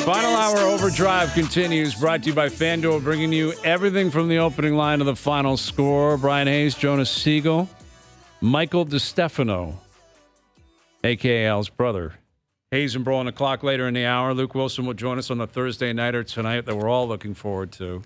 Final hour overdrive continues, brought to you by FanDuel, bringing you everything from the opening line to the final score. Bryan Hayes, Jonas Siegel, Michael DeStefano, a.k.a. Al's brother. Hayes and Bro on the clock later in the hour. Luke Willson will join us on the Thursday nighter tonight that we're all looking forward to.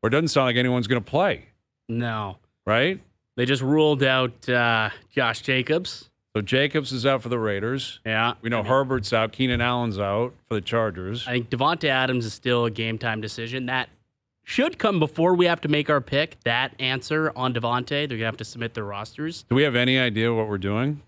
Or it doesn't sound like anyone's going to play. No. Right? They just ruled out Josh Jacobs. So Jacobs is out for the Raiders. Yeah. We know Herbert's out. Keenan Allen's out for the Chargers. I think Devontae Adams is still a game-time decision. That should come before we have to make our pick. That answer on Devontae, they're going to have to submit their rosters. Do we have any idea what we're doing?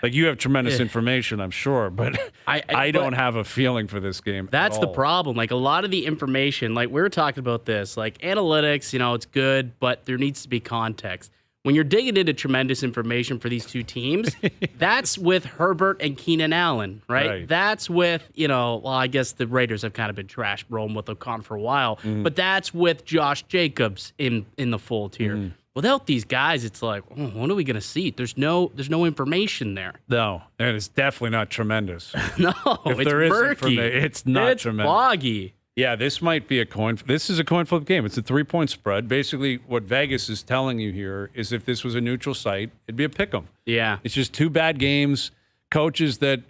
Like, you have tremendous information, I'm sure, but I don't have a feeling for this game. That's the problem. Like, a lot of the information, like we were talking about this, like analytics, it's good, but there needs to be context. When you're digging into tremendous information for these two teams, that's with Herbert and Keenan Allen, right? That's with, I guess the Raiders have kind of been trash rolling with O'Connor for a while, but that's with Josh Jacobs in the fold here. Without these guys, it's like, what are we going to see? There's no information there. No, and it's definitely not tremendous. No, if it's murky. It's not it's tremendous. Foggy. Yeah, this might be this is a coin flip game. It's a 3-point spread. Basically, what Vegas is telling you here is if this was a neutral site, it'd be a pick 'em. Yeah. It's just two bad games. Coaches that,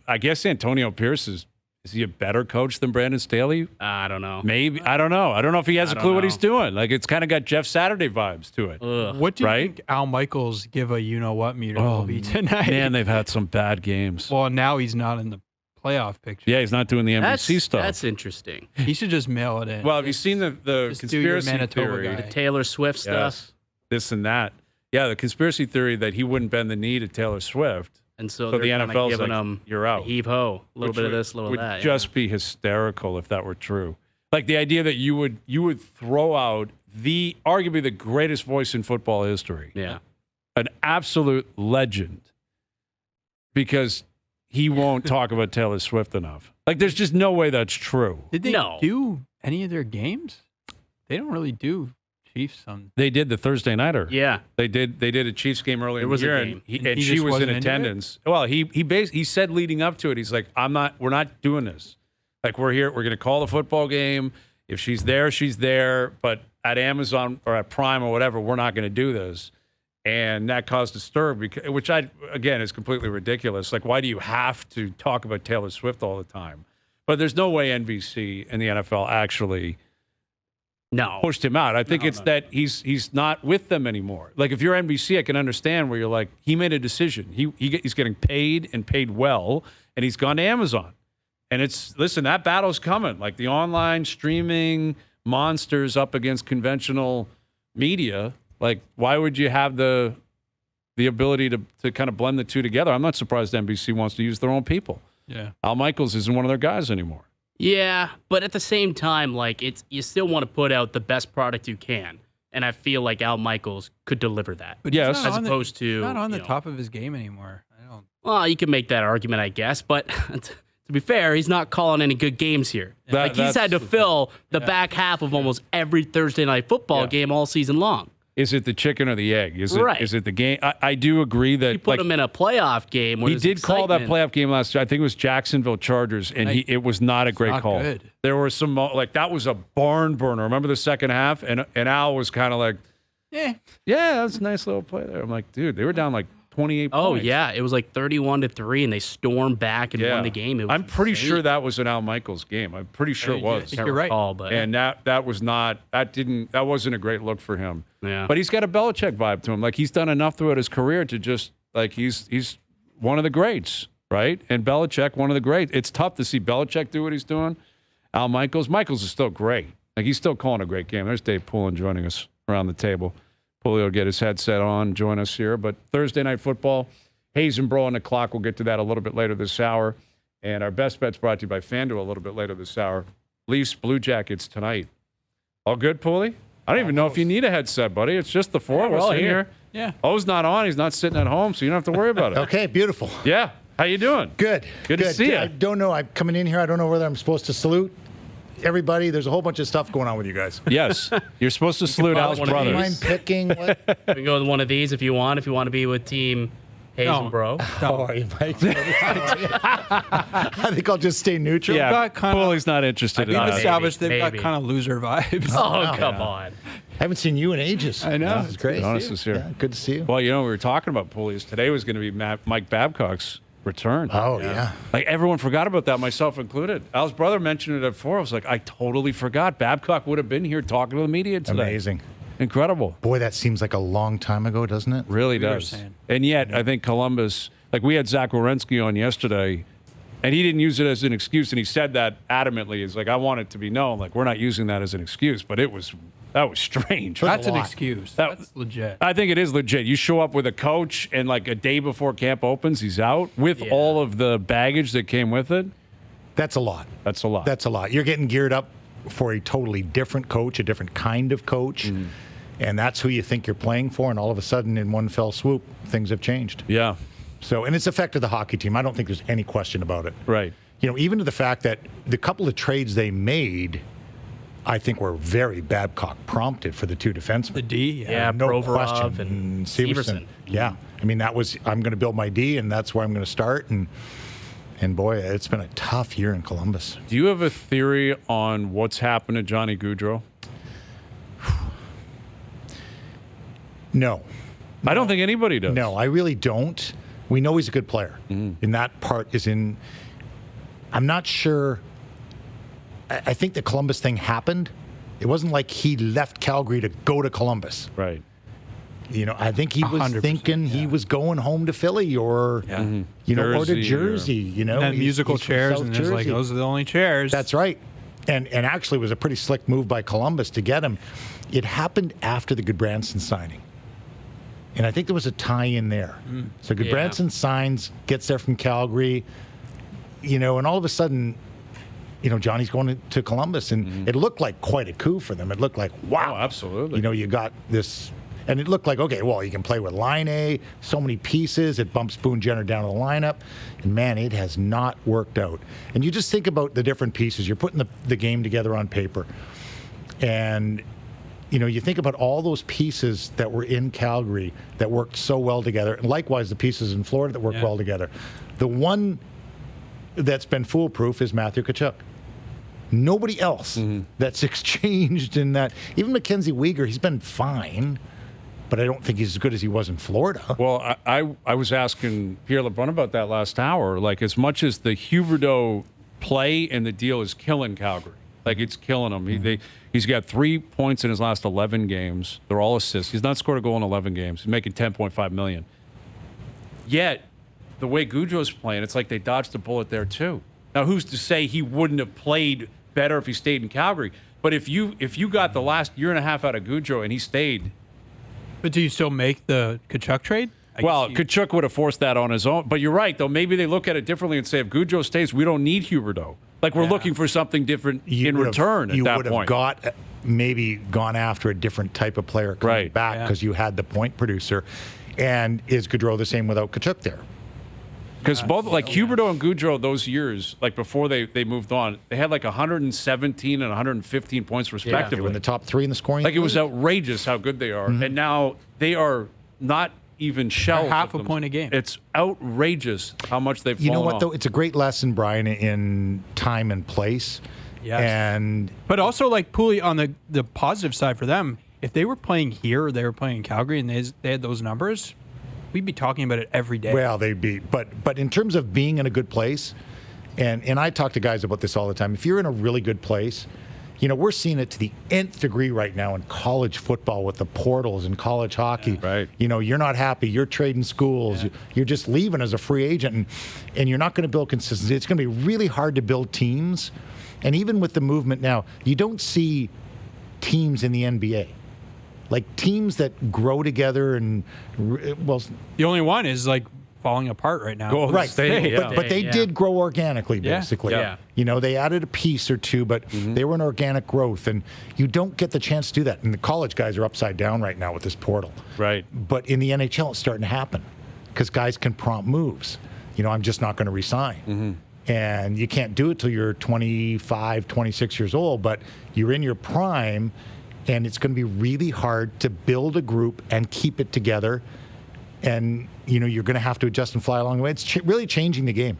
I guess Antonio Pierce is he a better coach than Brandon Staley? I don't know. Maybe. I don't know. I don't know if he has a clue what he's doing. Like, it's kind of got Jeff Saturday vibes to it. What do you think Al Michaels give a you-know-what meter will be tonight? Man, they've had some bad games. Well, now he's not in the playoff picture. Yeah, he's not doing the NBC stuff. That's interesting. He should just mail it in. Well, have you seen the conspiracy theory? The Taylor Swift stuff? This and that. Yeah, the conspiracy theory that he wouldn't bend the knee to Taylor Swift. And so the they're NFL's giving like, him you're out. Heave-ho. A little bit of this, a little of that. Would just be hysterical if that were true. Like the idea that you would throw out arguably the greatest voice in football history. Yeah. An absolute legend. Because he won't talk about Taylor Swift enough. Like, there's just no way that's true. Did they do any of their games? They don't really do Chiefs on. They did the Thursday nighter. Yeah, they did a Chiefs game earlier in the year, and she just was in wasn't attendance. Well, he said leading up to it, he's like, we're not doing this. Like, we're here, we're going to call the football game. If she's there, she's there. But at Amazon or at Prime or whatever, we're not going to do this. And that caused a stir, which again is completely ridiculous. Like, why do you have to talk about Taylor Swift all the time? But there's no way NBC and the NFL actually pushed him out. I think that he's not with them anymore. Like, if you're NBC, I can understand where you're like, he made a decision. He's getting paid and paid well, and he's gone to Amazon. And listen, that battle's coming. Like, the online streaming monsters up against conventional media. Like, why would you have the ability to kind of blend the two together? I'm not surprised NBC wants to use their own people. Yeah. Al Michaels isn't one of their guys anymore. Yeah, but at the same time, like, you still want to put out the best product you can. And I feel like Al Michaels could deliver that. But yes. As opposed to... He's not on the top of his game anymore. Well, you can make that argument, I guess. But to be fair, he's not calling any good games here. He's had to fill the back half of almost every Thursday night football game all season long. Is it the chicken or the egg? Is it the game? I do agree that you put him in a playoff game. He did call that playoff game last year. I think it was Jacksonville Chargers, and it was not a great call. Good. There were some that was a barn burner. Remember the second half, and Al was kind of like, yeah, that was a nice little play there. I'm like, dude, they were down like 28 points. Oh yeah, it was like 31-3, and they stormed back and won the game. I'm pretty sure that was an Al Michaels game. I'm pretty sure it was. You're right. And that wasn't a great look for him. Yeah. But he's got a Belichick vibe to him. Like, he's done enough throughout his career to just, like, he's one of the greats, right? And Belichick, one of the greats. It's tough to see Belichick do what he's doing. Al Michaels is still great. Like, he's still calling a great game. There's Dave Poulin joining us around the table. Paulie will get his headset on, join us here. But Thursday Night Football, Hayes and Bro on the clock. We'll get to that a little bit later this hour. And our best bet's brought to you by FanDuel a little bit later this hour. Leafs, Blue Jackets tonight. All good, Paulie? I don't even know if you need a headset, buddy. It's just the four of us in here. Yeah. O's not on. He's not sitting at home, so you don't have to worry about it. Okay, beautiful. Yeah. How you doing? Good. Good to see you. I don't know. I'm coming in here. I don't know whether I'm supposed to salute everybody. There's a whole bunch of stuff going on with you guys. Yes. You're supposed to salute Al's brothers. Mind picking. What? We can go with one of these if you want. If you want to be with Team Hayes and Bro. How are you, Mike? I think I'll just stay neutral. Yeah, got kinda- Paulie's not interested in We've that. established they've got maybe. kind of loser vibes. Oh, come on. I haven't seen you in ages. I know. It's great. Jonas is here. Yeah, good to see you. Well, we were talking about Paulie's. Today was going to be Mike Babcock's return. Oh, yeah. Like, everyone forgot about that, myself included. Al's brother mentioned it at 4. I was like, I totally forgot. Babcock would have been here talking to the media today. Amazing. Incredible. Boy, that seems like a long time ago, doesn't it? Really We were does. saying. And yet, I think Columbus, like, we had Zach Wierenski on yesterday, and he didn't use it as an excuse, and he said that adamantly. He's like, I want it to be known, like, we're not using that as an excuse, but that was strange. That's an lot. excuse. That- That's legit. I think it is legit. You show up with a coach, and like a day before camp opens, he's out with all of the baggage that came with it. That's a lot. That's a lot. That's a lot. You're getting geared up for a totally different coach, a different kind of coach, and that's who you think you're playing for, and all of a sudden, in one fell swoop, things have changed. Yeah, So, and it's affected the hockey team. I don't think there's any question about it. right. You know, even to the fact that the couple of trades they made, I think were very Babcock prompted for the two defensemen. The D. Yeah, No Provorov question. and Severson. Severson. Yeah. I mean, that was, I'm going to build my D, and that's where I'm going to start. And boy, it's been a tough year in Columbus. Do you have a theory on what's happened to Johnny Gaudreau? No. I don't think anybody does. No, I really don't. We know he's a good player. And that part is in. I'm not sure. I think the Columbus thing happened. It wasn't like he left Calgary to go to Columbus. Right. You know, I think he was 100%, thinking he was going home to Philly or, you know, or to Jersey or- Jersey. You know, And He's- musical he's from chairs, South and it's like Jersey. those are the only chairs. That's right. And actually, it was a pretty slick move by Columbus to get him. It happened after the Goodbranson signing. And I think there was a tie-in there. So Goodbranson signs, gets there from Calgary, you know, and all of a sudden, you know, Johnny's going to Columbus. And it looked like quite a coup for them. It looked like, wow. Oh, absolutely. You know, you got this. And it looked like, okay, well, you can play with line A, so many pieces. It bumps Boone Jenner down to the lineup. And, man, it has not worked out. And you just think about the different pieces. You're putting the game together on paper. And, you know, you think about all those pieces that were in Calgary that worked so well together. And likewise, the pieces in Florida that worked well together. The one that's been foolproof is Matthew Tkachuk. Nobody else that's exchanged in that. Even Mackenzie Weegar, he's been fine. But I don't think he's as good as he was in Florida. Well, I was asking Pierre LeBrun about that last hour. Like, as much as the Huberdeau play and the deal is killing Calgary, like it's killing him. He's got 3 points in his last 11 games. They're all assists. He's not scored a goal in 11 games. He's making $10.5 million. Yet, the way Gaudreau's playing, it's like they dodged a bullet there too. Now, who's to say he wouldn't have played better if he stayed in Calgary? But if you got the last year and a half out of Gaudreau and he stayed. But do you still make the Tkachuk trade? Well, Tkachuk would have forced that on his own. But you're right, though. Maybe they look at it differently and say, if Gaudreau stays, we don't need Huberdeau. Like, we're looking for something different in return at you that would point. have maybe gone after a different type of player coming back because you had the point producer. And is Gaudreau the same without Tkachuk there? Because both, like Huberdeau and Gaudreau, those years, like before they moved on, they had like 117 and 115 points They respectively. were in the top three in the scoring. Like, it was outrageous how good they are. And now they are not even shells. half of a point a game. It's outrageous how much they've You know fallen what, off. though? It's a great lesson, Brian, in time and place. Yes. And But also, like, Pooley, on the positive side for them, if they were playing here or they were playing in Calgary and they had those numbers, we'd be talking about it every day. well, they'd be. But in terms of being in a good place, and I talk to guys about this all the time. If you're in a really good place, you know, we're seeing it to the nth degree right now in college football with the portals and college hockey. Right. You know, you're not happy. You're trading schools. You're just leaving as a free agent, and you're not going to build consistency. It's going to be really hard to build teams. And even with the movement now, you don't see teams in the NBA. Like teams that grow together and, well, the only one is, like, falling apart right now. Golden right. State, yeah. But they Yeah. did grow organically, Yeah. basically. Yeah. You know, they added a piece or two, but they were an organic growth. And you don't get the chance to do that. And the college guys are upside down right now with this portal. Right. But in the NHL, it's starting to happen because guys can prompt moves. You know, I'm just not going to resign. And you can't do it till you're 25, 26 years old, but you're in your prime, and it's going to be really hard to build a group and keep it together. And, you're going to have to adjust and fly along the way. It's really changing the game.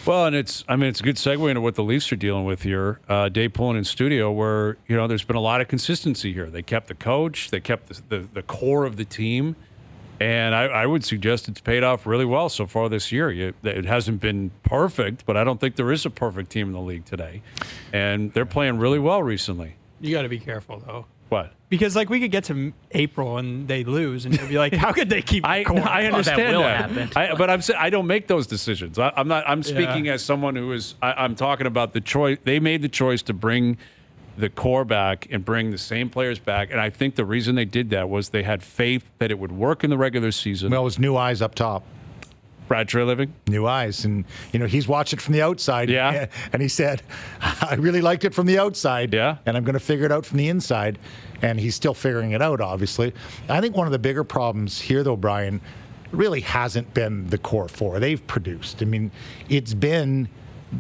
Well, and it's a good segue into what the Leafs are dealing with here. Dave Poulin in studio, where there's been a lot of consistency here. They kept the coach, they kept the core of the team, and I would suggest it's paid off really well so far this year. It hasn't been perfect, but I don't think there is a perfect team in the league today, and they're playing really well recently. You got to be careful though. What? Because we could get to April and they lose, and you'll be like, "How could they keep?" I understand will that, happen. but I'm saying I don't make those decisions. I'm not. I'm speaking as someone who is. I'm talking about the choice. They made the choice to bring the core back and bring the same players back, and I think the reason they did that was they had faith that it would work in the regular season. Well, it was new eyes up top. Brad Treliving? New eyes. And, he's watched it from the outside. Yeah. And he said, I really liked it from the outside. Yeah. And I'm going to figure it out from the inside. And he's still figuring it out, obviously. I think one of the bigger problems here, though, Brian, really hasn't been the core four. They've produced. I mean, it's been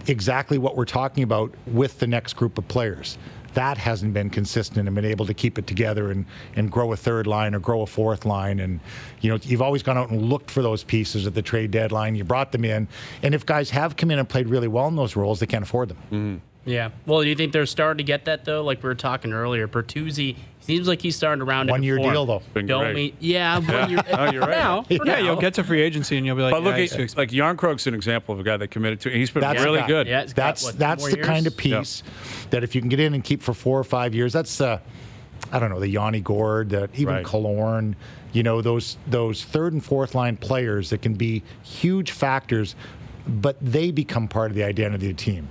exactly what we're talking about with the next group of players. That hasn't been consistent and been able to keep it together and grow a third line or grow a fourth line. And, you've always gone out and looked for those pieces at the trade deadline. You brought them in. And if guys have come in and played really well in those roles, they can't afford them. Mm-hmm. Yeah. Well, do you think they're starting to get that, though? Like we were talking earlier, Bertuzzi seems like he's starting to round into 1-year form. deal, though. Been Don't great. we? Yeah. Yeah. Oh, you're right. Now, for now. You'll get to free agency and you'll be like, But look, it's too at like Yarncroke's an example of a guy that committed to. He's been That's really the guy. good. Yeah, it's got, That's 2 the more kind years? of piece that if you can get in and keep for 4 or 5 years, that's I don't know, the Yanni Gord, even Right. Killorn, those third and fourth line players that can be huge factors, but they become part of the identity of the team.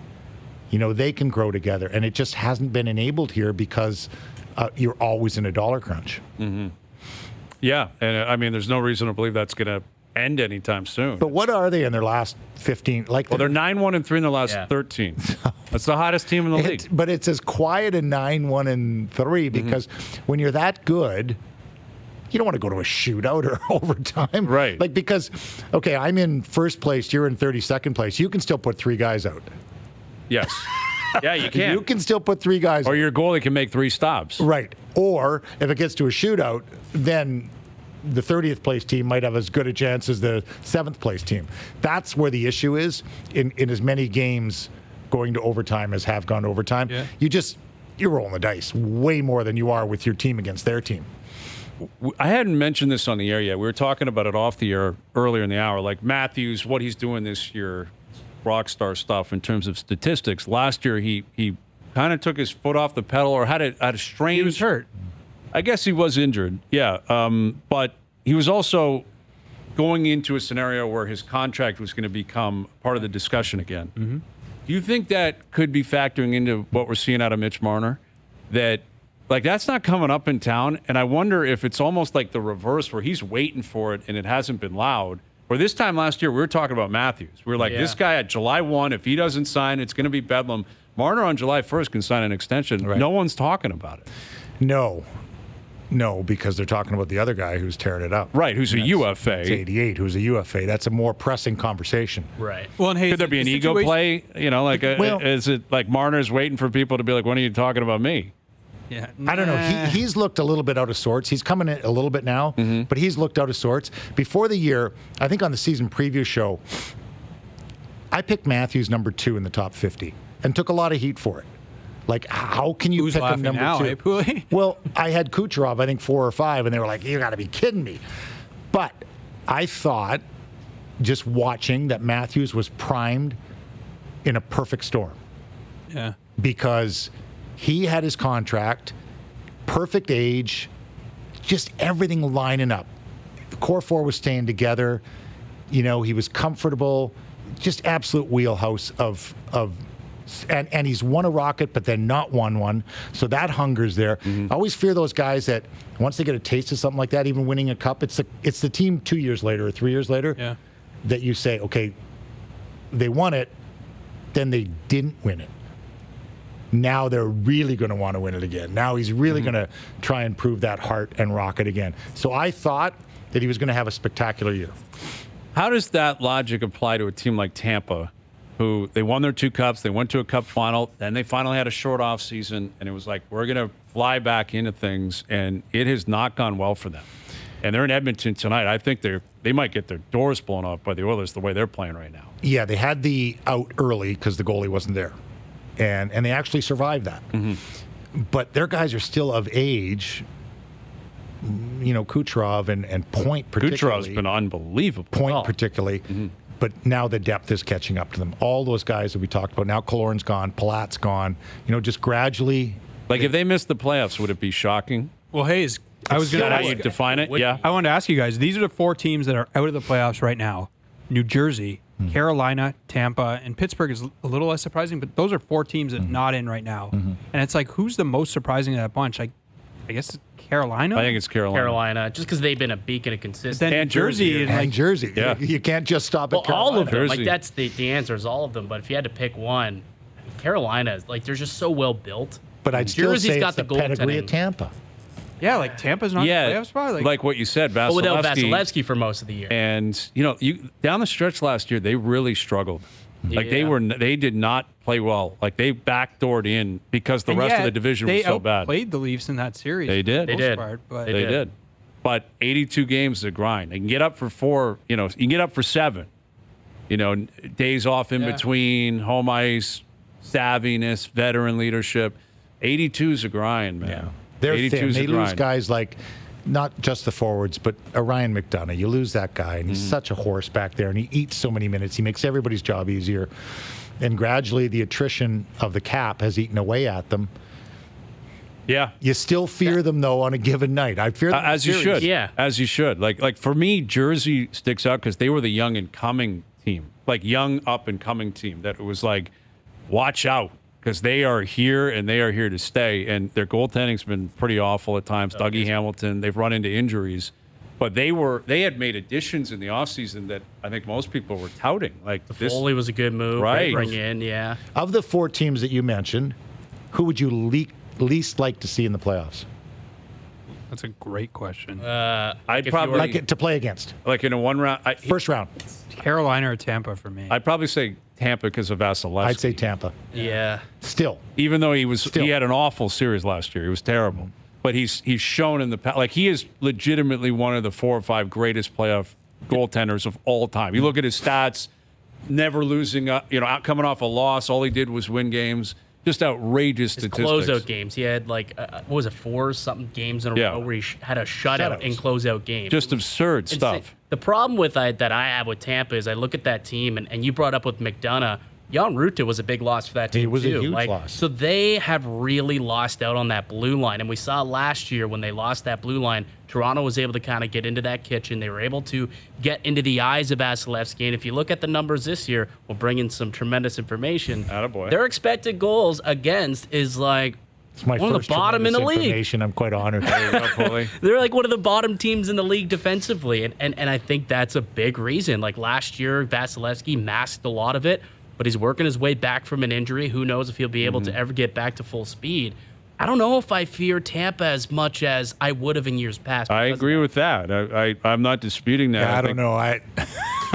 They can grow together, and it just hasn't been enabled here because you're always in a dollar crunch. Mm-hmm. Yeah, and I mean, there's no reason to believe that's going to end anytime soon. But what are they in their last 15? Well, they're 9-1-3 in the last 13. That's the hottest team in the league. But it's as quiet a 9-1-3 because when you're that good, you don't want to go to a shootout or overtime. Right. Because, okay, I'm in first place, you're in 32nd place. You can still put 3 guys out. Yes. Yeah, you can. You can still put 3 guys Or out. your goalie can make 3 stops. Right. Or if it gets to a shootout, then the 30th place team might have as good a chance as the 7th place team. That's where the issue is in as many games going to overtime as have gone to overtime. Yeah. You're rolling the dice way more than you are with your team against their team. I hadn't mentioned this on the air yet. We were talking about it off the air earlier in the hour. Like Matthews, what he's doing this year, rock star stuff in terms of statistics. Last year, he kind of took his foot off the pedal or had a strange... He was hurt. I guess he was injured, yeah. But he was also going into a scenario where his contract was going to become part of the discussion again. Mm-hmm. Do you think that could be factoring into what we're seeing out of Mitch Marner? That's not coming up in town, and I wonder if it's almost like the reverse where he's waiting for it and it hasn't been loud. Or this time last year, we were talking about Matthews. We were like, this guy at July 1, if he doesn't sign, it's going to be bedlam. Marner on July 1st can sign an extension. Right. No one's talking about it. No, because they're talking about the other guy who's tearing it up. Right, who's a UFA. It's 88, who's a UFA. That's a more pressing conversation. Right. Well, and hey, Could there be an ego play? Is it like Marner's waiting for people to be like, when are you talking about me? Yeah. I don't know. He's looked a little bit out of sorts. He's coming in a little bit now, but he's looked out of sorts. Before the year, I think on the season preview show, I picked Matthews number 2 in the top 50 and took a lot of heat for it. Like, how can you Who's pick him laughing number now, 2? Poulin? Well, I had Kucherov, I think 4 or 5, and they were like, you got to be kidding me. But I thought, just watching, that Matthews was primed in a perfect storm. Yeah. Because he had his contract, perfect age, just everything lining up. The core 4 was staying together. He was comfortable, just absolute wheelhouse of and he's won a Rocket, but then not won one. So that hunger's there. I always fear those guys that once they get a taste of something like that, even winning a cup, it's the team 2 years later or 3 years later that you say, okay, they won it, then they didn't win it. Now they're really going to want to win it again. Now he's really going to try and prove that heart and rocket again. So I thought that he was going to have a spectacular year. How does that logic apply to a team like Tampa, who they won their 2 cups, they went to a cup final, then they finally had a short off season, and it was like, we're going to fly back into things, and it has not gone well for them. and they're in Edmonton tonight. I think they might get their doors blown off by the Oilers the way they're playing right now. Yeah, they had the out early because the goalie wasn't there, and they actually survived that. But their guys are still of age. Kucherov and Point particularly. Kucherov's been unbelievable. Point particularly. But now the depth is catching up to them. All those guys that we talked about. Now Killorn's gone. Palat's gone. Just gradually. Like, if they missed the playoffs, would it be shocking? Well, Hayes, I was Is going that to how you define it? Yeah. I wanted to ask you guys, these are the 4 teams that are out of the playoffs right now. New Jersey, Carolina, Tampa, and Pittsburgh is a little less surprising, but those are 4 teams that are not in right now. And it's like, who's the most surprising of that bunch? I guess it's Carolina? I think it's Carolina. Carolina, just because they've been a beacon of consistency. Then And Jersey, Jersey, and And like, Jersey. Yeah. You can't just stop at Well, Carolina. all of them. Jersey. Like, that's the answer is all of them. But if you had to pick one, Carolina, like, they're just so well built. But I'd still Jersey's say got it's the the pedigree of goaltending. Tampa. yeah, like Tampa's not in the Yeah, playoff spot. like what you said, But without Vasilevsky. Vasilevsky for most of the year. And you down the stretch last year, they really struggled. Like Yeah. they did not play well. Like they backdoored in because the And rest of yet, the division they was so bad. outplayed the Leafs in that series. They did. for the They most did. part, but They They did. did. But 82 games is a grind. They can get up for 4, you can get up for 7. Days off in between, home ice, savviness, veteran leadership. 82 is a grind, man. They're 82 thin. is a They lose grind. guys like not just the forwards, but Ryan McDonough. You lose that guy, and he's such a horse back there, and he eats so many minutes. He makes everybody's job easier. And gradually, the attrition of the cap has eaten away at them. Yeah. You still fear them, though, on a given night. I fear them in As you series. should. Yeah. As you should. Like for me, Jersey sticks out because they were the young and coming team, like young up and coming team that was like, watch out because they are here and they are here to stay. And their goaltending's been pretty awful at times. Dougie Hamilton, they've run into injuries. But they had made additions in the offseason that I think most people were touting. Like this, Foley was a good move. Right. Bring in, yeah. Of the 4 teams that you mentioned, who would you least like to see in the playoffs? that's a great question. I'd if you probably were- Like to play against? like in a one round. First round. Carolina or Tampa for me. I'd probably say Tampa because of Vasilevsky. I'd say Tampa. Yeah. Still. Even though he Still. had an awful series last year, he was terrible. But he's shown in the past, like he is legitimately one of the 4 or 5 greatest playoff goaltenders of all time. You look at his stats, never losing, coming off a loss. All he did was win games. Just outrageous His statistics. closeout games. He had what was it, 4-something games in a Yeah. row where he had a shutout in closeout games. Just absurd stuff. The problem with that I have with Tampa is I look at that team, and you brought up with McDonough. Jan Rutte was a big loss for that team, He was a too. huge loss. So they have really lost out on that blue line. And we saw last year when they lost that blue line, Toronto was able to kind of get into that kitchen. They were able to get into the eyes of Vasilevsky. And if you look at the numbers this year, we'll bring in some tremendous information. Attaboy. Their expected goals against is like It's my one of first the bottom in the tremendous league. information. I'm quite honored. They're like one of the bottom teams in the league defensively. And I think that's a big reason. Like last year, Vasilevsky masked a lot of it, but he's working his way back from an injury. Who knows if he'll be able to ever get back to full speed. I don't know if I fear Tampa as much as I would have in years past. I because agree with that. I'm not disputing that. I don't think know.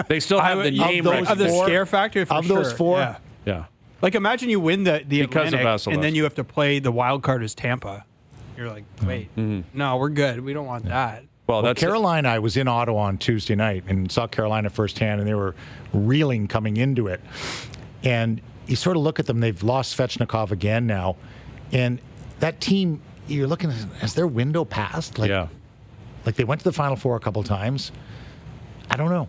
They still have the would- name of those of the recognition. scare factor for Of sure. those 4? Yeah. Yeah. Like imagine you win the Because of Atlantic, and then Vasilevsky. you have to play the wild card as Tampa. You're like, wait, no, we're good. We don't want that. Well, that's Carolina, I was in Ottawa on Tuesday night and saw Carolina firsthand, and they were reeling coming into it. And you sort of look at them, they've lost Svechnikov again now. And that team, you're looking at, has their window passed? Like they went to the Final Four a couple times. I don't know.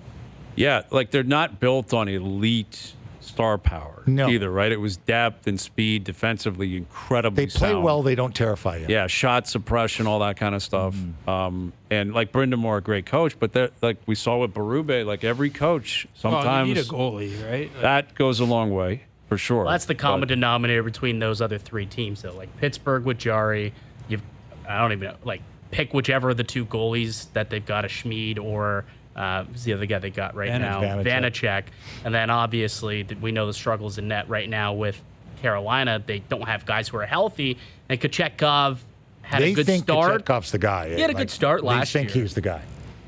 Yeah, like they're not built on elite star power either, right? It was depth and speed, defensively incredibly They play sound. well, they don't terrify you. Yeah, shot suppression, all that kind of stuff. And like Brendan Moore, a great coach, but like we saw with Berube, like every coach, sometimes Well, you need a goalie, right? that goes a long way for sure. Well, that's the common But- denominator between those other 3 teams, though. Like Pittsburgh with Jari, I don't even know, like pick whichever of the 2 goalies that they've got, a Schmid or who's the other guy they got right now? Vanacek. And then obviously we know the struggles in net right now with Carolina. They don't have guys who are healthy, and Kochetkov had They a good think start. Kochetkov's the guy. He had a good start last They think year. he's the guy.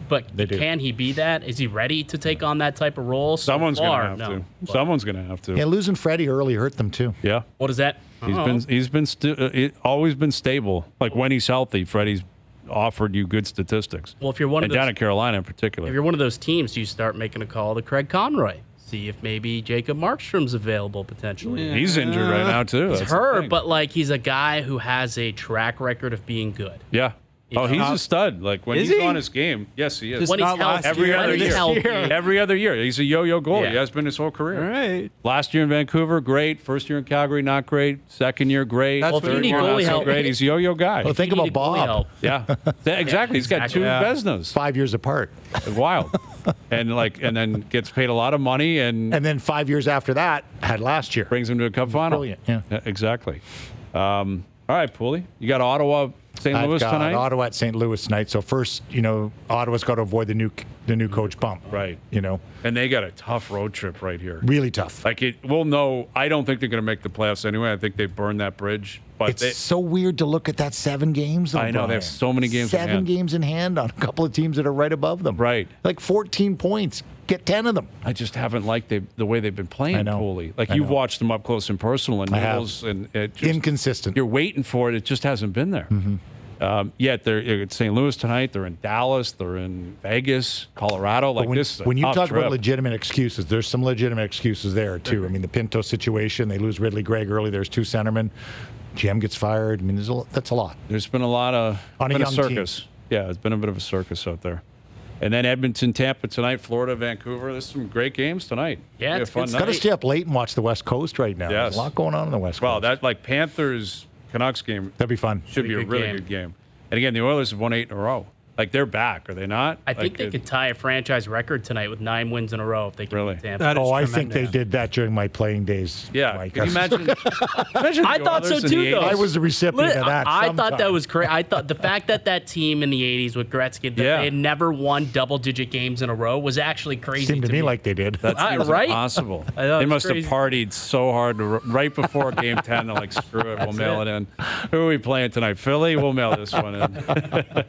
But They do. can he be that? Is he ready to take on that type of role? So Someone's far, gonna have no. to. But Someone's gonna have to. Yeah, losing Freddie early hurt them too. Yeah. What is that? He's been always been stable. Like when he's healthy, Freddie's offered you good statistics. Well, if you're one of and those, down in Carolina in particular. if you're one of those teams, you start making a call to Craig Conroy. See if maybe Jacob Markstrom's available potentially. Yeah. He's injured right now too. He's That's the hurt, thing. but like he's a guy who has a track record of being good. Yeah. Oh, he's a stud. Like when Is he's he? on his game, yes, he is. Just When he's not last healthy, Every year, other when he's year. healthy. Every other year. He's a yo-yo goalie. Yeah. He has been his whole career. All right. Last year in Vancouver, great. First year in Calgary, not great. Second year, great. That's Well, if you Third need year, not goalie so help- great. He's a yo-yo guy. Well, think You about need goalie Bob. help. Yeah. Exactly. He's got Exactly. 2 Yeah. Vezinas. 5 years apart. Wild. And then gets paid a lot of money and And then 5 years after that, had last year. brings him to a cup final. Brilliant, yeah. Exactly. All right, Pooley. You got Ottawa, St. I've Louis got tonight? Ottawa at St. Louis tonight. So first, Ottawa's got to avoid the new coach bump. Right. And they got a tough road trip right here. Really tough. We'll know. I don't think they're going to make the playoffs anyway. I think they burned that bridge. But It's so weird to look at that 7 games. Though, I know, they have Brian. so many games in 7 hand. games in hand on a couple of teams that are right above them. Right. Like 14 points. Get 10 of them. I just haven't liked the way they've been playing I know. Pooley. Like I you've know. watched them up close and personal and I have. Nichols, and it just, Inconsistent. you're waiting for it. It just hasn't been there. Yet they're at St. Louis tonight. They're in Dallas. They're in Vegas, Colorado. Like when, this is a when you tough talk trip. about legitimate excuses, there's some legitimate excuses there too. I mean, the Pinto situation, they lose Ridley Gregg early. There's 2 centermen. GM gets fired. I mean, that's a lot. There's been a lot of On a been young circus. Yeah, it's been a bit of a circus out there. And then Edmonton, Tampa tonight, Florida, Vancouver. There's some great games tonight. Yeah, Be a it's fun good night. Got to stay up late and watch the West Coast right now. Yes. There's a lot going on in the West Well, Coast. that like Panthers Canucks game That'd be fun. should be a good really game. good game. And again, the Oilers have won 8 in a row. Like they're back, are they not? I think they could tie a franchise record tonight with 9 wins in a row if they can Really? beat Tampa. That is I think they tremendous. did that during my playing days. Yeah. Mike. Can you imagine? imagine I the thought so Oilers in too, the though. 80s? I was the recipient of that. I thought that sometime. was crazy. I thought the fact that team in the 80s with Gretzky, that Yeah. they had never won double-digit games in a row was actually crazy Seemed to me like they did. That seems right? impossible. I know, They it's must crazy. have partied so hard right before Game 10. They're like, screw it, we'll mail it in. Who are we playing tonight? Philly? We'll mail this one in.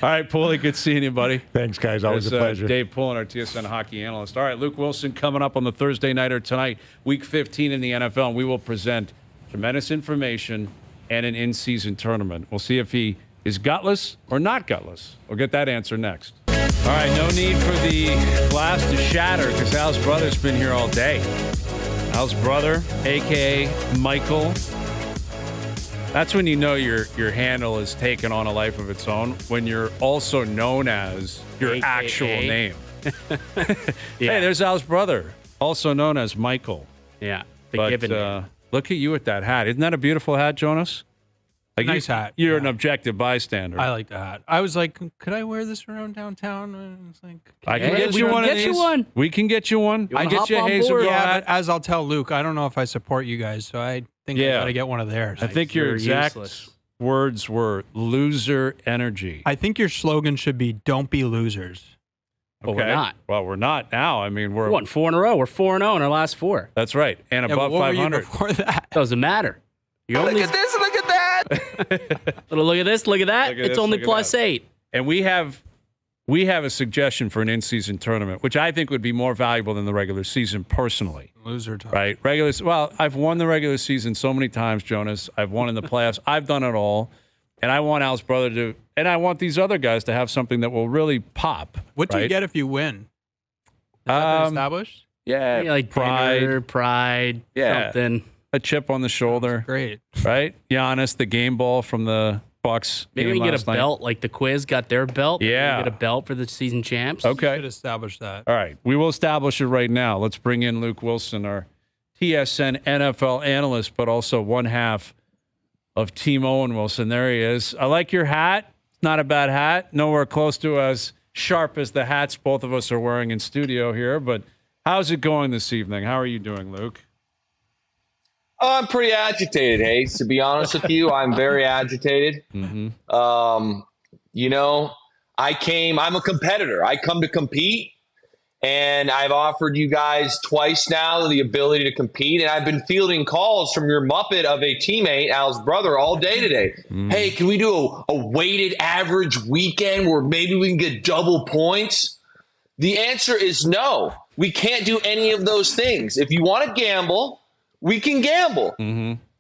All right, Paulie, good seeing you, buddy. Thanks, guys. Always There's, a pleasure. Dave Poulin, our TSN Hockey analyst. All right, Luke Willson coming up on the Thursday Nighter tonight, Week 15 in the NFL, and we will present tremendous information and an in-season tournament. We'll see if he is gutless or not gutless. We'll get that answer next. All right, no need for the glass to shatter because Al's brother's been here all day. Al's brother, a.k.a. Michael. That's when you know your handle is taken on a life of its own, when you're also known as your AKA. actual name. Yeah. Hey, there's Al's brother, also known as Michael. Yeah, the But given name. look at you with that hat. Isn't that a beautiful hat, Jonas? Like Nice hat, You're yeah. an objective bystander. I like that. I was like, could I wear this around downtown? And it's like, I can Hey, get we you can one of get you these. one. We can get you one. I wanna get hop you a on Hazel board? girl yeah, hat. but as I'll tell Luke, I don't know if I support you guys, so I think Yeah. I got to get one of theirs. I think your You're exact useless. words were loser energy. I think your slogan should be "Don't be losers." But we're not. Well, we're not now. I mean, We won 4 in a row. We're 4-0 in our last 4. That's right. And Yeah, above but what were you 500. before that? Doesn't matter. You only Look at this, look at that. look at this, look at that. Look at It's this, only look at that. +8. And we have a suggestion for an in-season tournament, which I think would be more valuable than the regular season personally. Loser talk. Right? Well, I've won the regular season so many times, Jonas. I've won in the playoffs. I've done it all. And I want Al's brother to, and I want these other guys to have something that will really pop. What do you right? get if you win? Has that been established? Yeah, Yeah, like pride, pride, Yeah. something. a chip on the shoulder, Great. right? Giannis, the game ball from the Bucks. Maybe game we can get last a night. belt, like the Quiz got their belt. Maybe we Yeah. get a belt for the season champs. Okay. Should establish that. All right. We will establish it right now. Let's bring in Luke Willson, our TSN NFL analyst, but also one half of Team Owen Wilson. There he is. I like your hat. It's not a bad hat. Nowhere close to as sharp as the hats both of us are wearing in studio here. But how's it going this evening? How are you doing, Luke? Oh, I'm pretty agitated, Hayes. To be honest with you, I'm very agitated. Mm-hmm. I'm a competitor. I come to compete, and I've offered you guys twice now the ability to compete, and I've been fielding calls from your Muppet of a teammate, Al's brother, all day today. Hey, can we do a weighted average weekend where maybe we can get double points? The answer is no. We can't do any of those things. If you want to gamble, we can gamble.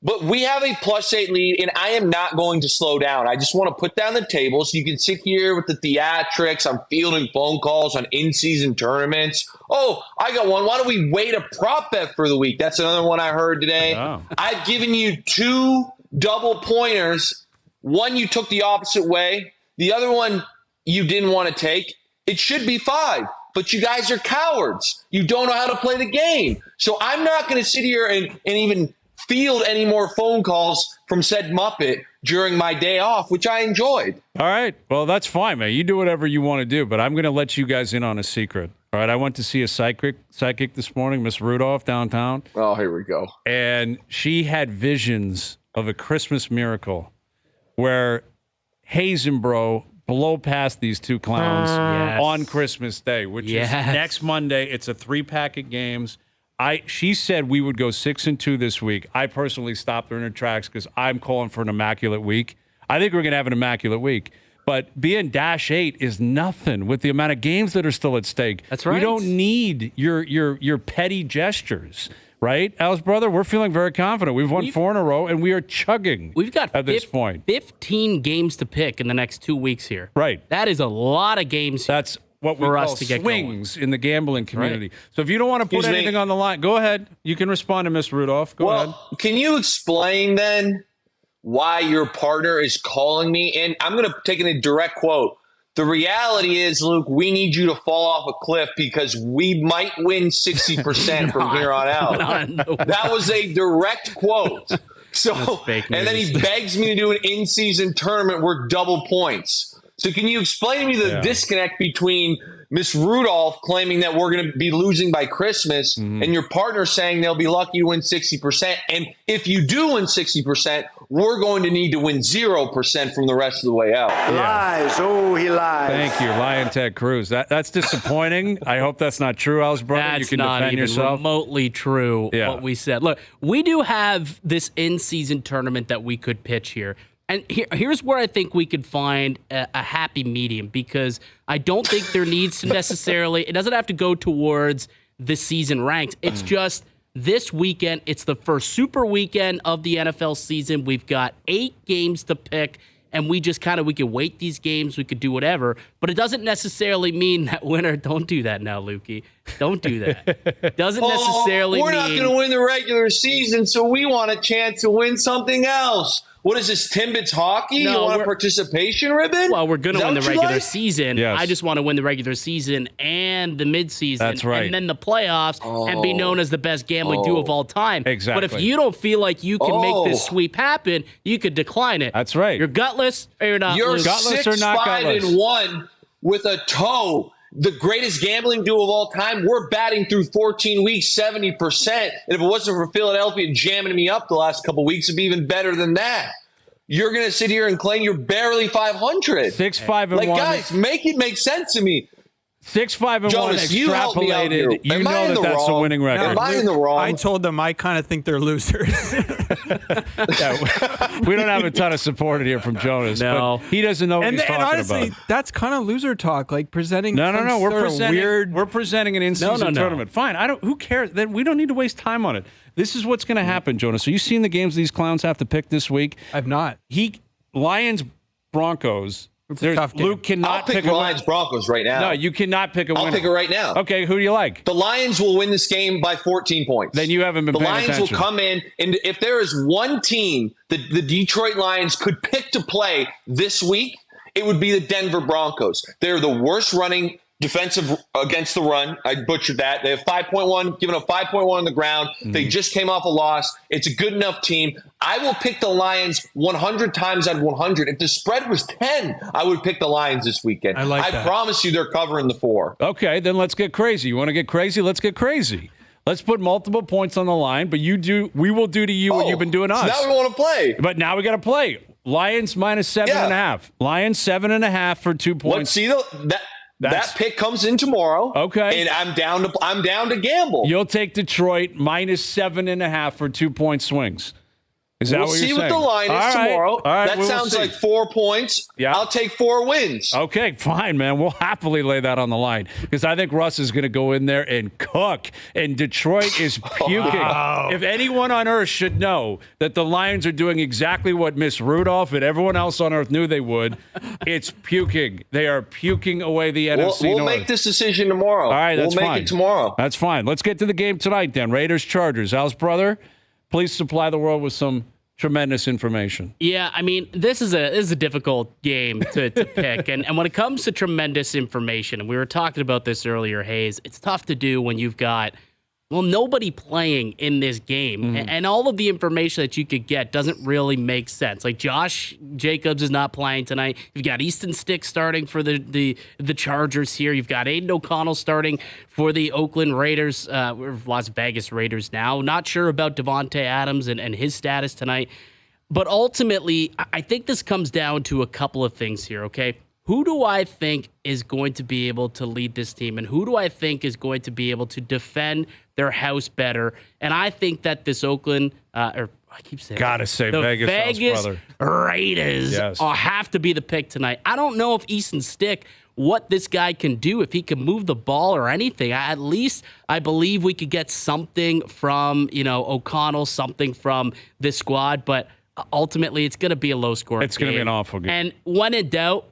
But we have a +8 lead, and I am not going to slow down. I just want to put down the table so you can sit here with the theatrics. I'm fielding phone calls on in-season tournaments. Oh, I got one. Why don't we wait a prop bet for the week? That's another one I heard today. Oh. I've given you 2 double pointers. One you took the opposite way. The other one you didn't want to take. It should be 5. But you guys are cowards. You don't know how to play the game. So I'm not going to sit here and even field any more phone calls from said Muppet during my day off, which I enjoyed. All right. Well, that's fine, man. You do whatever you want to do, but I'm going to let you guys in on a secret. All right. I went to see a psychic this morning, Miss Rudolph, downtown. Oh, here we go. And she had visions of a Christmas miracle where Hayes and Bro blow past these 2 clowns on Christmas Day, which is next Monday. It's a 3-pack of games. She said we would go 6-2 this week. I personally stopped her in her tracks because I'm calling for an immaculate week. I think we're going to have an immaculate week. But being -8 is nothing with the amount of games that are still at stake. That's right. We don't need your petty gestures, right? Al's brother, we're feeling very confident. We've won 4 in a row, and we are chugging. We've got at this point 15 games to pick in the next 2 weeks here. Right. That is a lot of games. That's what we for call us to get swings in the gambling community. Right. So if you don't want to put Excuse me. anything on the line, go ahead. You can respond to Miss Rudolph. Go ahead. Can you explain then why your partner is calling me? And I'm going to take a direct quote. The reality is, Luke, we need you to fall off a cliff because we might win 60% from here on out. That was a direct quote. So, fake and then he news. begs me to do an in-season tournament worth double points. So can you explain to me the disconnect between Miss Rudolph claiming that we're going to be losing by Christmas and your partner saying they'll be lucky to win 60%? And if you do win 60%, we're going to need to win 0% from the rest of the way out. Lies. Oh, he lies. Thank you, Lion Ted Cruz. That's disappointing. I hope that's not true, Al's brother. That's you can not defend even yourself. remotely true, what we said. Look, we do have this in-season tournament that we could pitch here. And here's where I think we could find a happy medium, because I don't think there needs to necessarily, it doesn't have to go towards the season ranks. It's just this weekend. It's the first super weekend of the NFL season. We've got 8 games to pick, and we just we could weight these games. We could do whatever, but it doesn't necessarily mean that winner. Don't do that now, Lukey. Don't do that. Doesn't necessarily we're mean. not going to win the regular season, so we want a chance to win something else. What is this, Timbits hockey? No, you want a we're- participation ribbon? Well, we're going Is to that win the what you regular like? season. Yes. I just want to win the regular season and the midseason. That's right. And then the playoffs and be known as the best gambling duo of all time. Exactly. But if you don't feel like you can make this sweep happen, you could decline it. That's right. You're gutless or you're not. You're Luke. Gutless or not gutless? 6-5-1 with a toe. The greatest gambling duo of all time. We're batting through 14 weeks, 70%. And if it wasn't for Philadelphia jamming me up the last couple weeks, it'd be even better than that. You're going to sit here and claim you're barely 500. 6-5-1. Like, guys, make it make sense to me. 6-5-1 Jonas, you help me out here. extrapolated. You Am I know in that the that's the wrong? winning record. Am I in the wrong? I told them I kind of think they're losers. Yeah, we don't have a ton of support here from Jonas. No. But he doesn't know what and he's talking honestly, about. that's kind of loser talk, like presenting. No. some We're sort of presenting. weird. We're presenting an in-season No. tournament. Fine. Who cares? Then we don't need to waste time on it. This is what's going to happen, Jonas. So you seen the games these clowns have to pick this week? I've not. Lions, Broncos. a tough game. Luke cannot I'll pick a Lions Broncos right now. No, you cannot pick a winner. I'll pick it right now. Okay, who do you like? The Lions will win this game by 14 points. Then you haven't been The paying Lions attention. will come in, and if there is one team that the Detroit Lions could pick to play this week, it would be the Denver Broncos. They're the worst running defensive against the run. I butchered that. They have 5.1, given up 5.1 on the ground. They just came off a loss. It's a good enough team. I will pick the Lions 100 times out of 100. If the spread was 10, I would pick the Lions this weekend. I like that. promise you they're covering the 4. Okay, then let's get crazy. You want to get crazy? Let's get crazy. Let's put multiple points on the line, but we will do to you what you've been doing to us. So now we want to play. But now we got to play. Lions minus 7.5. Lions 7.5 for 2 points. Let's see that pick comes in tomorrow. Okay. And I'm down to gamble. You'll take Detroit minus 7.5 for 2 point swings. Is that We'll what see you're what saying? the line is All right. tomorrow. All right, That we will sounds see. like 4 points. Yeah. I'll take 4 wins. Okay, fine, man. We'll happily lay that on the line because I think Russ is going to go in there and cook, and Detroit is puking. If anyone on earth should know that the Lions are doing exactly what Miss Rudolph and everyone else on earth knew they would, it's puking. They are puking away the NFC We'll North. make this decision tomorrow. All right, that's we'll fine. make it tomorrow. That's fine. Let's get to the game tonight then. Raiders-Chargers. Al's brother, please supply the world with some tremendous information. Yeah, I mean, this is a difficult game to pick. And when it comes to tremendous information, and we were talking about this earlier, Hayes, it's tough to do when you've got, well, nobody playing in this game. And all of the information that you could get doesn't really make sense. Like Josh Jacobs is not playing tonight. You've got Easton Stick starting for the Chargers here. You've got Aiden O'Connell starting for the Oakland Raiders, or Las Vegas Raiders now. Not sure about Devontae Adams and his status tonight. But ultimately, I think this comes down to a couple of things here, okay? Who do I think is going to be able to lead this team? And who do I think is going to be able to defend their house better? And I think that this Oakland, or I keep saying, Gotta say the Vegas house brother. Raiders Yes. have to be the pick tonight. I don't know if Easton Stick, what this guy can do, if he can move the ball or anything. At least I believe we could get something from, O'Connell, something from this squad. But ultimately, it's going to be a low-scoring game. It's going to be an awful game. And when in doubt,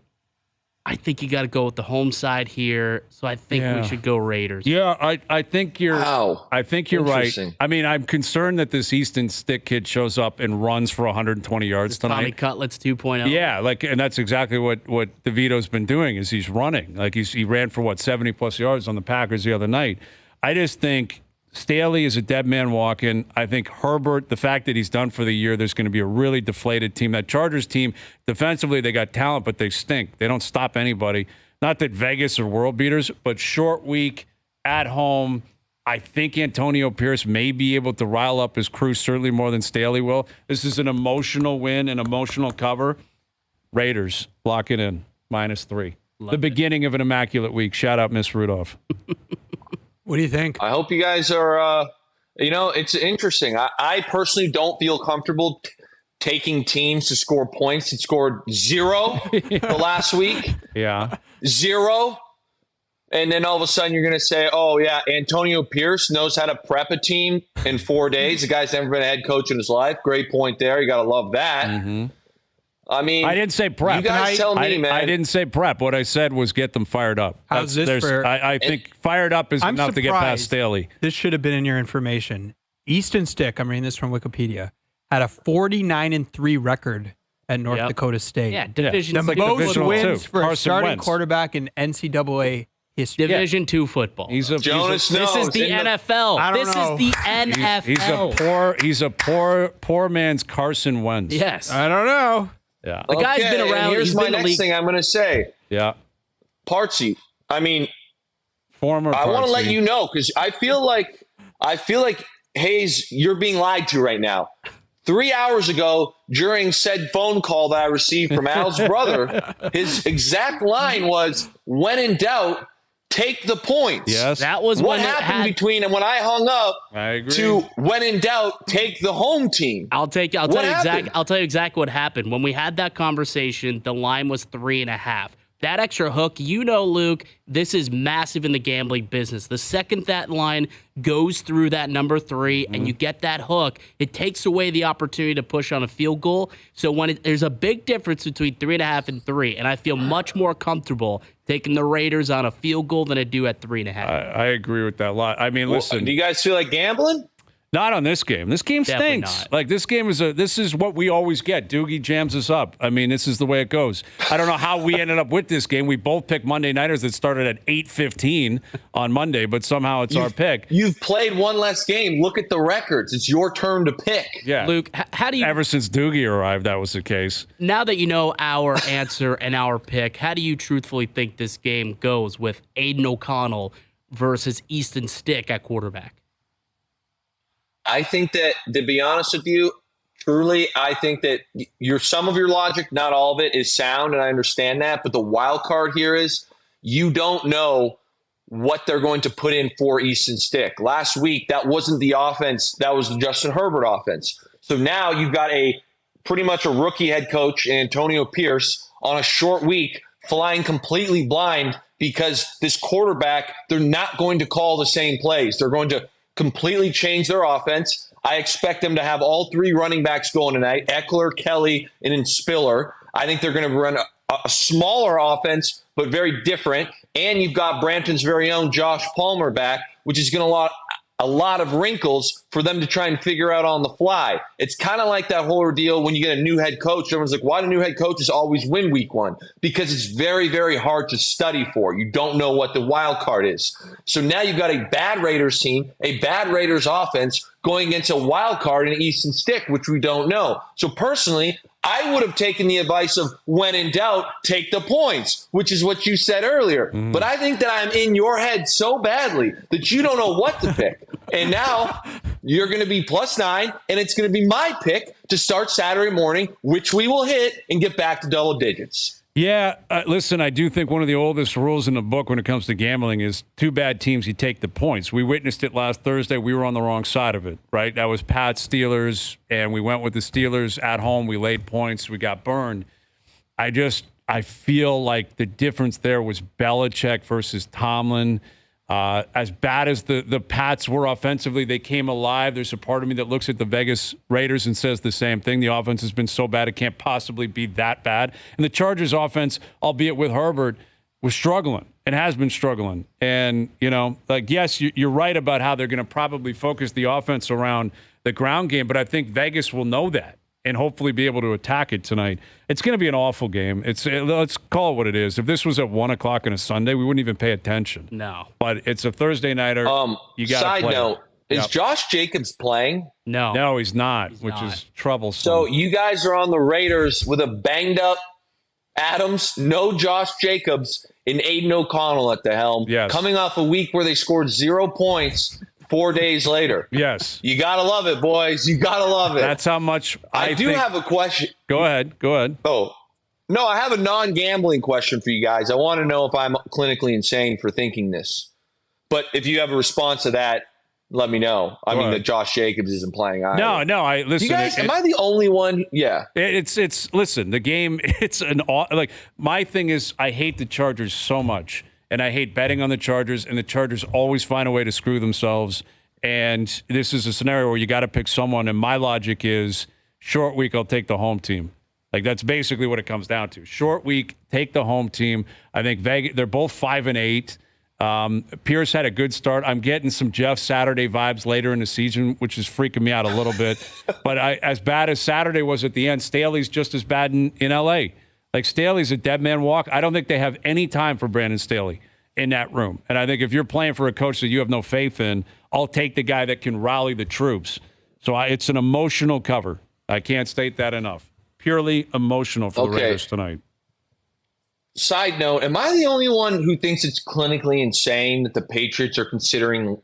I think you got to go with the home side here. So I think we should go Raiders. Yeah, I think you're. Wow. I think you're right. Interesting. I mean, I'm concerned that this Easton Stick kid shows up and runs for 120 yards tonight. Tommy Cutlets 2.0. Yeah, and that's exactly what DeVito's been doing is he's running. Like he ran for 70 plus yards on the Packers the other night. I just think Staley is a dead man walking. I think Herbert, the fact that he's done for the year, there's going to be a really deflated team. That Chargers team, defensively, they got talent, but they stink. They don't stop anybody. Not that Vegas are world beaters, but short week, at home. I think Antonio Pierce may be able to rile up his crew, certainly more than Staley will. This is an emotional win, an emotional cover. Raiders, lock it in, -3. The beginning of an immaculate week. Shout out, Miss Rudolph. What do you think? I hope you guys are, it's interesting. I personally don't feel comfortable taking teams to score points that scored 0 the last week. Yeah. 0. And then all of a sudden you're going to say, oh, yeah, Antonio Pierce knows how to prep a team in 4 days. The guy's never been a head coach in his life. Great point there. You got to love that. Mm-hmm. I mean, I didn't say prep. You guys tell me, man. I didn't say prep. What I said was get them fired up. How's this for? I think fired up is I'm enough to get past surprised Staley. This should have been in your information. Easton Stick, I'm reading this from Wikipedia, had a 49-3 record at North Dakota State. Yeah, Division The most Divisional wins two. for a Carson starting Wentz. quarterback in NCAA history. Division 2 football. Jonas This knows. is the NFL. I don't This know. is the NFL. He's a poor man's Carson Wentz. Yes. I don't know. Yeah. The guy's been and around. Here's He's my been in the next league. thing I'm going to say. Yeah. Partsy. I mean, Former. I want to let Partsy. you know because I feel like Hayes, you're being lied to right now. 3 hours ago, during said phone call that I received from Al's brother, his exact line was, "When in doubt, take the points." Yes. That was What when it happened had, between and when I hung up I agree. to when in doubt, take the home team? I'll tell you happened? exactly what happened. When we had that conversation, the line was 3.5. That extra hook, Luke, this is massive in the gambling business. The second that line goes through that number 3 and you get that hook, it takes away the opportunity to push on a field goal. So there's a big difference between 3.5 and 3, and I feel much more comfortable taking the Raiders on a field goal than I do at 3.5. I agree with that a lot. I mean, listen. Do you guys feel like gambling? Not on this game. This game Definitely stinks. not. Like this game this is what we always get. Doogie jams us up. I mean, this is the way it goes. I don't know how we ended up with this game. We both picked Monday Nighters that started at 8:15 on Monday, but somehow it's our pick. You've played one less game. Look at the records. It's your turn to pick. Yeah. Luke, how do you, Ever since Doogie arrived, that was the case. now that you know our answer and our pick, how do you truthfully think this game goes with Aiden O'Connell versus Easton Stick at quarterback? I think that, to be honest with you, truly, I think that some of your logic, not all of it, is sound, and I understand that. But the wild card here is you don't know what they're going to put in for Easton Stick. Last week, that wasn't the offense. That was the Justin Herbert offense. So now you've got pretty much a rookie head coach, Antonio Pierce, on a short week, flying completely blind because this quarterback, they're not going to call the same plays. They're going to completely change their offense. I expect them to have all three running backs going tonight, Eckler, Kelly, and then Spiller. I think they're going to run a smaller offense, but very different. And you've got Brampton's very own Josh Palmer back, which is going to a lot of wrinkles for them to try and figure out on the fly. It's kind of like that whole ordeal when you get a new head coach. Everyone's like, why do new head coaches always win week one? Because it's very, very hard to study for. You don't know what the wild card is. So now you've got a bad Raiders team, a bad Raiders offense going against a wild card in Easton Stick, which we don't know. So personally, I would have taken the advice of when in doubt, take the points, which is what you said earlier. But I think that I'm in your head so badly that you don't know what to pick. And now you're going to be +9, and it's going to be my pick to start Saturday morning, which we will hit and get back to double digits. Yeah, listen, I do think one of the oldest rules in the book when it comes to gambling is two bad teams, you take the points. We witnessed it last Thursday. We were on the wrong side of it, right? That was Pats Steelers, and we went with the Steelers at home. We laid points. We got burned. I feel like the difference there was Belichick versus Tomlin. As bad as the Pats were offensively, they came alive. There's a part of me that looks at the Vegas Raiders and says the same thing. The offense has been so bad, it can't possibly be that bad. And the Chargers offense, albeit with Herbert, was struggling and has been struggling. And, yes, you're right about how they're going to probably focus the offense around the ground game, but I think Vegas will know that and hopefully be able to attack it tonight. It's going to be an awful game. Let's call it what it is. If this was at 1 o'clock on a Sunday, we wouldn't even pay attention. No. But it's a Thursday nighter. You got Side note, is Josh Jacobs playing? No, he's not, which is troublesome. So you guys are on the Raiders with a banged up Adams, no Josh Jacobs, and Aiden O'Connell at the helm. Yes. Coming off a week where they scored 0 points 4 days later. Yes. You got to love it, boys. You got to love it. That's how much I do have a question. Go ahead. Oh, no, I have a non-gambling question for you guys. I want to know if I'm clinically insane for thinking this. But if you have a response to that, let me know. I mean, that Josh Jacobs isn't playing either. No, I listen. You guys, am I the only one? Yeah. It's listen, the game, my thing is I hate the Chargers so much. And I hate betting on the Chargers, and the Chargers always find a way to screw themselves. And this is a scenario where you got to pick someone. And my logic is short week, I'll take the home team. Like, that's basically what it comes down to. Short week, take the home team. I think Vegas, they're both 5-8. Pierce had a good start. I'm getting some Jeff Saturday vibes later in the season, which is freaking me out a little bit. But as bad as Saturday was at the end, Staley's just as bad in L.A. Like, Staley's a dead man walk. I don't think they have any time for Brandon Staley in that room. And I think if you're playing for a coach that you have no faith in, I'll take the guy that can rally the troops. So it's an emotional cover. I can't state that enough. Purely emotional for the Raiders tonight. Side note, am I the only one who thinks it's clinically insane that the Patriots are considering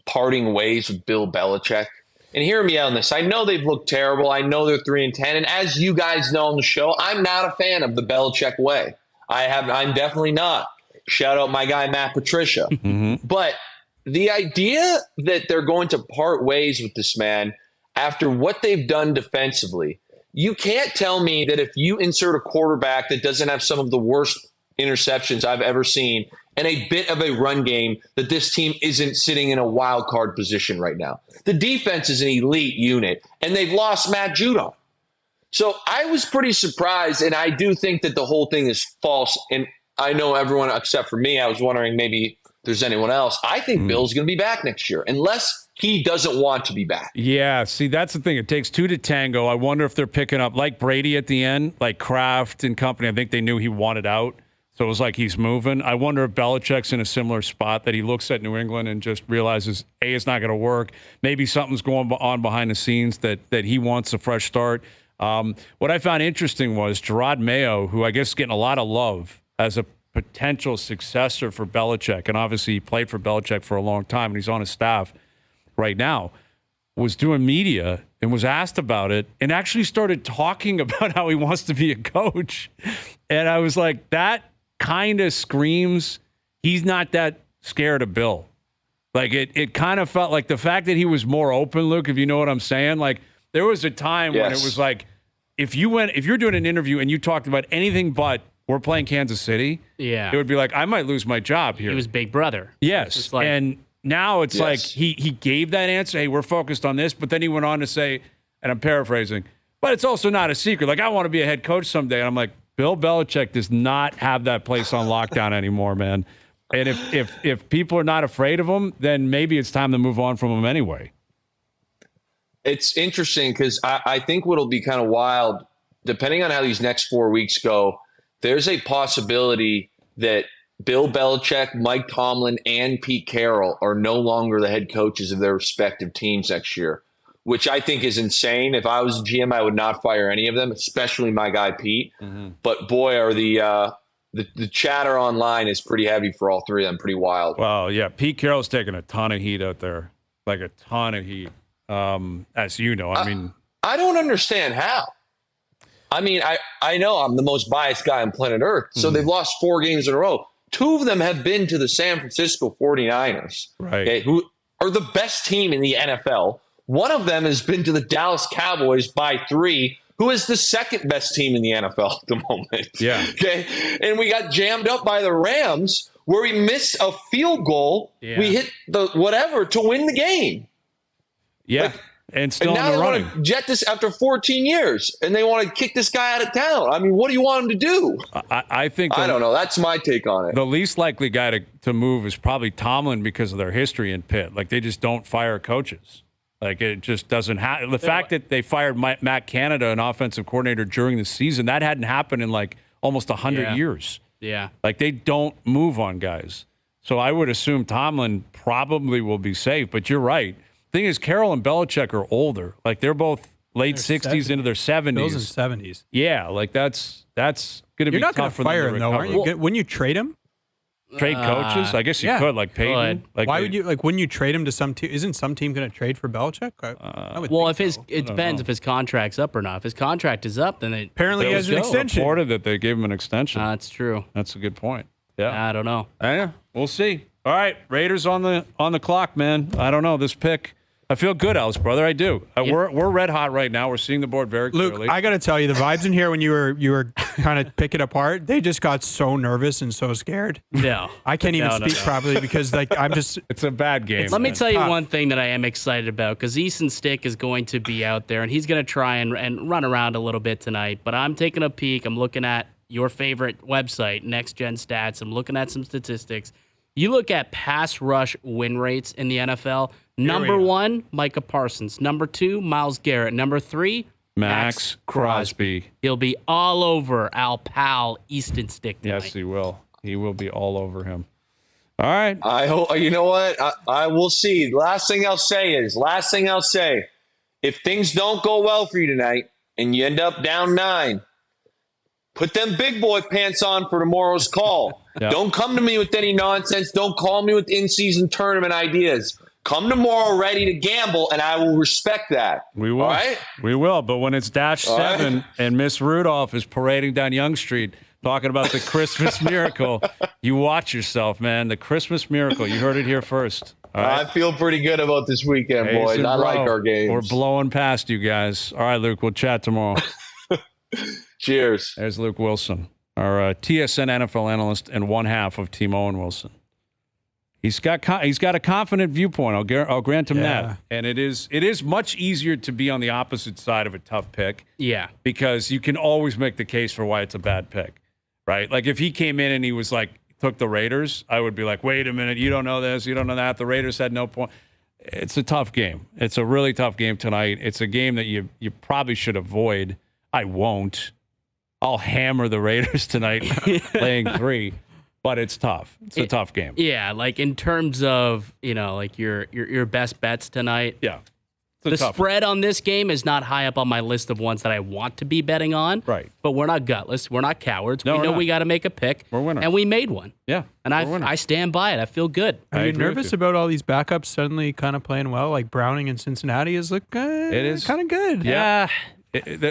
parting ways with Bill Belichick? And hear me out on this. I know they've looked terrible. I know they're 3-10. And as you guys know on the show, I'm not a fan of the Belichick way. I'm definitely not. Shout out my guy, Matt Patricia. But the idea that they're going to part ways with this man after what they've done defensively, you can't tell me that if you insert a quarterback that doesn't have some of the worst interceptions I've ever seen and a bit of a run game, that this team isn't sitting in a wild card position right now. The defense is an elite unit, and they've lost Matt Judon. So I was pretty surprised, and I do think that the whole thing is false. And I know everyone except for me, I was wondering maybe if there's anyone else. I think Bill's going to be back next year, unless he doesn't want to be back. Yeah, see, that's the thing. It takes two to tango. I wonder if they're picking up, like Brady at the end, like Kraft and company. I think they knew he wanted out. So it was like he's moving. I wonder if Belichick's in a similar spot, that he looks at New England and just realizes, A, it's not going to work. Maybe something's going on behind the scenes that he wants a fresh start. What I found interesting was Gerard Mayo, who I guess is getting a lot of love as a potential successor for Belichick, and obviously he played for Belichick for a long time, and he's on his staff right now, was doing media and was asked about it and actually started talking about how he wants to be a coach. And I was like, that kind of screams he's not that scared of Bill. Like, it kind of felt like the fact that he was more open, Luke, if you know what I'm saying, like There was a time when it was like, if you're doing an interview and you talked about anything but we're playing Kansas City, it would be like, I might lose my job here. He was Big Brother. Yes. Like, and now it's like he gave that answer. Hey, we're focused on this. But then he went on to say, and I'm paraphrasing, but it's also not a secret. Like, I want to be a head coach someday. And I'm like, Bill Belichick does not have that place on lockdown anymore, man. And if people are not afraid of him, then maybe it's time to move on from him anyway. It's interesting because I think what'll be kind of wild, depending on how these next 4 weeks go, there's a possibility that Bill Belichick, Mike Tomlin, and Pete Carroll are no longer the head coaches of their respective teams next year, which I think is insane. If I was a GM, I would not fire any of them, especially my guy Pete. Mm-hmm. But boy, are the chatter online is pretty heavy for all three of them, pretty wild. Well, yeah, Pete Carroll's taking a ton of heat out there, like a ton of heat. As you know, I mean, I don't understand how. I mean, I know I'm the most biased guy on planet Earth. So they've lost 4 games in a row. 2 of them have been to the San Francisco 49ers, right? Okay, who are the best team in the NFL. One of them has been to the Dallas Cowboys by 3, who is the second best team in the NFL at the moment. Yeah. Okay. And we got jammed up by the Rams where we missed a field goal. Yeah. We hit the whatever to win the game. Yeah. Like, and still now in the they running. want to jet this after 14 years, and they want to kick this guy out of town. I mean, what do you want him to do? I think I don't know. That's my take on it. The least likely guy to move is probably Tomlin because of their history in Pitt. Like, they just don't fire coaches. Like, it just doesn't happen. The fact that they fired Matt Canada, an offensive coordinator, during the season, that hadn't happened in like almost 100 years. Yeah. Like, they don't move on guys. So I would assume Tomlin probably will be safe, but you're right. Thing is, Carroll and Belichick are older. Like, they're both late 60s into their 70s. Bills in 70s. Yeah, like that's going to be You're not tough for going to them fire him, though, aren't you? When you trade him? Trade coaches? I guess you could, like Peyton. Like, why would you, like, when you trade him to some team, isn't some team going to trade for Belichick? Well, if it depends if his contract's up or not. If his contract is up, then apparently he has an extension. Reported that they gave him an extension. That's true. That's a good point. Yeah. I don't know. Yeah, we'll see. All right, Raiders on the clock, man. I don't know, this pick. I feel good, Alice, brother. I do. We're red hot right now. We're seeing the board very clearly. Luke, I got to tell you, the vibes in here when you were kind of picking apart, they just got so nervous and so scared. No, I can't even speak properly because I'm just. It's a bad game. Let me tell you one thing that I am excited about, because Easton Stick is going to be out there and he's going to try and run around a little bit tonight. But I'm taking a peek. I'm looking at your favorite website, Next Gen Stats. I'm looking at some statistics. You look at pass rush win rates in the NFL. Number 1, Micah Parsons. Number 2, Myles Garrett. Number 3, Max Crosby. He'll be all over our pal Easton Stick tonight. Yes, he will. He will be all over him. All right. I hope. You know what? I will see. Last thing I'll say, if things don't go well for you tonight and you end up down 9, put them big boy pants on for tomorrow's call. Yeah. Don't come to me with any nonsense. Don't call me with in-season tournament ideas. Come tomorrow ready to gamble, and I will respect that. We will. All right? We will. But when it's -7 and Miss Rudolph is parading down Yonge Street talking about the Christmas miracle, you watch yourself, man. The Christmas miracle. You heard it here first. All right? I feel pretty good about this weekend, boys. I like our games. We're blowing past you guys. All right, Luke, we'll chat tomorrow. Cheers. There's Luke Willson, our TSN NFL analyst and one half of Team Owen Wilson. He's got a confident viewpoint. I'll grant him that. And it is much easier to be on the opposite side of a tough pick. Yeah. Because you can always make the case for why it's a bad pick, right? Like if he came in and he was like, took the Raiders, I would be like, wait a minute, you don't know this, you don't know that. The Raiders had no point. It's a tough game. It's a really tough game tonight. It's a game that you probably should avoid. I won't. I'll hammer the Raiders tonight, laying 3. But it's tough. It's a tough game. Yeah, like in terms of, like your best bets tonight. Yeah. The spread on this game is not high up on my list of ones that I want to be betting on. Right. But we're not gutless. We're not cowards. No, we know we got to make a pick. We're winners. And we made one. Yeah. And I stand by it. I feel good. Are you nervous about all these backups suddenly kind of playing well? Like Browning in Cincinnati is it is kind of good. Yeah.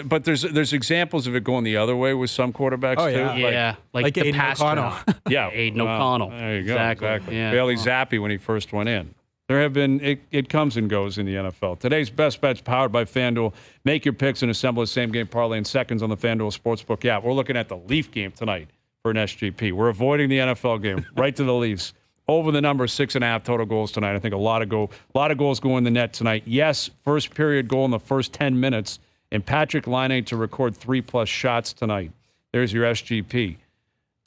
But there's examples of it going the other way with some quarterbacks too. Like the Aiden O'Connell. Yeah, Aiden O'Connell. There you go. Exactly. Yeah. Bailey Zappi when he first went in. There have been, it comes and goes in the NFL. Today's best bets powered by FanDuel. Make your picks and assemble a same-game parlay in seconds on the FanDuel Sportsbook app. We're looking at the Leaf game tonight for an SGP. We're avoiding the NFL game, right to the Leafs. Over the number, 6.5 total goals tonight. I think a lot of goals go in the net tonight. Yes, first period goal in the first 10 minutes, and Patrick Laine to record 3+ shots tonight. There's your SGP.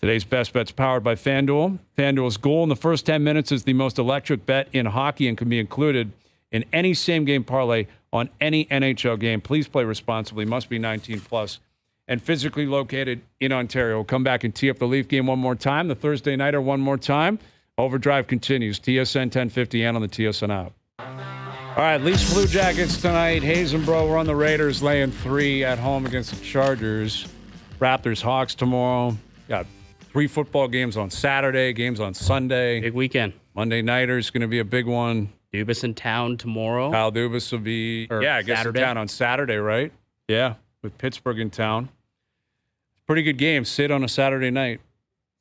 Today's best bet's powered by FanDuel. FanDuel's goal in the first 10 minutes is the most electric bet in hockey and can be included in any same-game parlay on any NHL game. Please play responsibly. Must be 18+ and physically located in Ontario. We'll come back and tee up the Leaf game one more time, the Thursday nighter one more time. OverDrive continues. TSN 1050 and on the TSN app. All right, Leafs Blue Jackets tonight. Hayes and Bro, we're on the Raiders laying 3 at home against the Chargers. Raptors Hawks tomorrow. Got 3 football games on Saturday, games on Sunday. Big weekend. Monday nighter's going to be a big one. Dubas in town tomorrow. Kyle Dubas will be, I guess Saturday. in town on Saturday, right? Yeah, with Pittsburgh in town. Pretty good game. Sid on a Saturday night.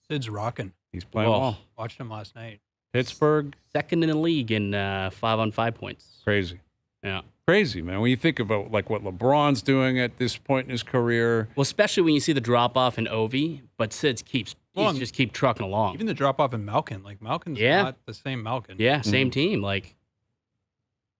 Sid's rocking. He's playing well. Watched him last night. Pittsburgh. Second in the league in 5-on-5 points. Crazy. Yeah. Crazy, man. When you think about like what LeBron's doing at this point in his career. Well, especially when you see the drop-off in Ovi, but Sid just keep trucking along. Even the drop-off in Malkin. Like, Malkin's not the same Malkin. Yeah, same team. Like,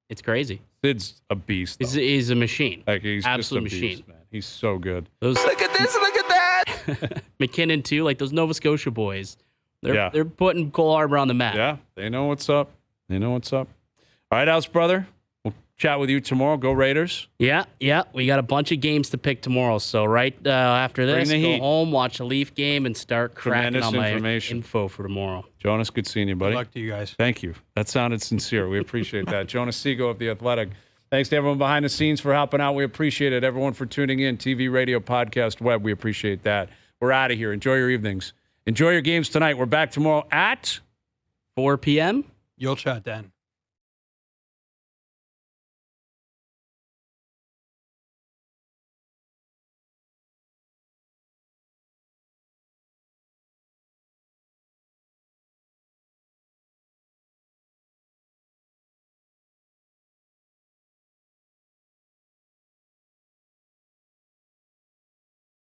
it's crazy. Sid's a beast. He's a machine. Like, he's absolute just a machine. beast, man. He's so good. Look at this, look at that. McKinnon, too. Like, those Nova Scotia boys. They're putting Cole Harbour on the map. Yeah, they know what's up. All right, House brother. We'll chat with you tomorrow. Go Raiders. Yeah. We got a bunch of games to pick tomorrow. So right after this, go home, watch the Leaf game, and start cracking on my info for tomorrow. Jonas, good seeing you, buddy. Good luck to you guys. Thank you. That sounded sincere. We appreciate that. Jonas Siegel of The Athletic. Thanks to everyone behind the scenes for helping out. We appreciate it. Everyone for tuning in. TV, radio, podcast, web. We appreciate that. We're out of here. Enjoy your evenings. Enjoy your games tonight. We're back tomorrow at 4 p.m. You'll chat then.